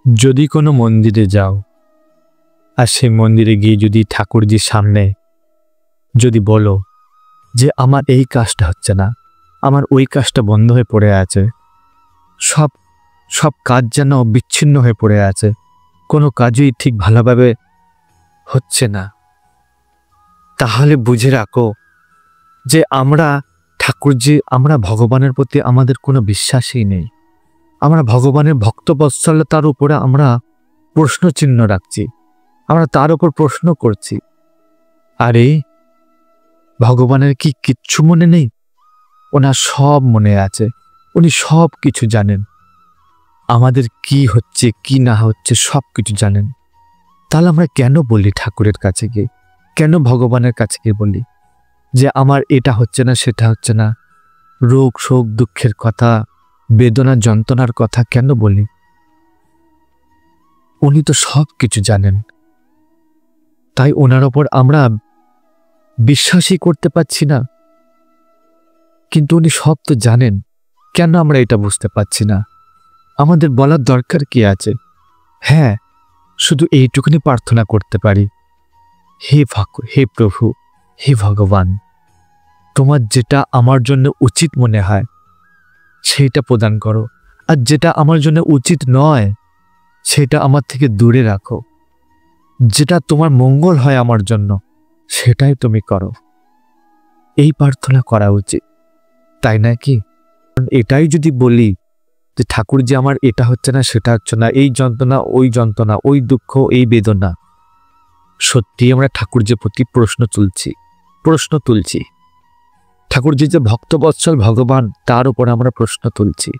যদি কোনো মন্দিরে যাও আর সেই মন্দিরে গিয়ে যদি ঠাকুরজির সামনে যদি বলো যে আমার এই কাজটা হচ্ছে না, আমার ওই কাজটা বন্ধ হয়ে পড়ে আছে, সব সব কাজ যেন বিচ্ছিন্ন হয়ে পড়ে আছে, কোনো কাজই ঠিক ভালোভাবে হচ্ছে না, তাহলে বুঝে রাখো যে আমরা ভগবানের প্রতি আমাদের কোনো বিশ্বাসই নেই। আমরা ভগবানের ভক্তবৎসলতার উপরে আমরা প্রশ্ন চিহ্ন রাখছি, আমরা তার উপর প্রশ্ন করছি। আরে ভগবানের কি কিচ্ছু মনে নেই? ওনার সব মনে আছে, উনি সব কিছু জানেন, আমাদের কি হচ্ছে কি না হচ্ছে সব কিছু জানেন। তাহলে আমরা কেন বলি ঠাকুরের কাছে গিয়ে, কেন ভগবানের কাছে গিয়ে বলি যে আমার এটা হচ্ছে না সেটা হচ্ছে না, রোগ শোক দুঃখের কথা, বেদনা যন্ত্রণার কথা কেন বলি? উনি তো সব কিছু জানেন, তাই ওনার ওপর আমরা বিশ্বাসই করতে পারছি না। কিন্তু উনি সব তো জানেন, কেন আমরা এটা বুঝতে পারছি না? আমাদের বলার দরকার কি আছে? হ্যাঁ, শুধু এইটুকুনি প্রার্থনা করতে পারি, হে প্রভু, হে ভগবান, তোমার যেটা আমার জন্য উচিত মনে হয় সেটা প্রদান করো, আর যেটা আমার জন্য উচিত নয় সেটা আমার থেকে দূরে রাখো। যেটা তোমার মঙ্গল হয় আমার জন্য সেটাই তুমি করো। এই প্রার্থনা করা উচিত, তাই নাকি? এটাই যদি বলি যে ঠাকুর যে আমার এটা হচ্ছে না সেটা হচ্ছে না, এই যন্ত্রণা, ওই দুঃখ, এই বেদনা, সত্যি আমরা ঠাকুরজির প্রতি প্রশ্ন তুলছি। ঠাকুরজি যে ভক্তবৎসল ভগবান, তার উপর আমরা প্রশ্ন তুলছি।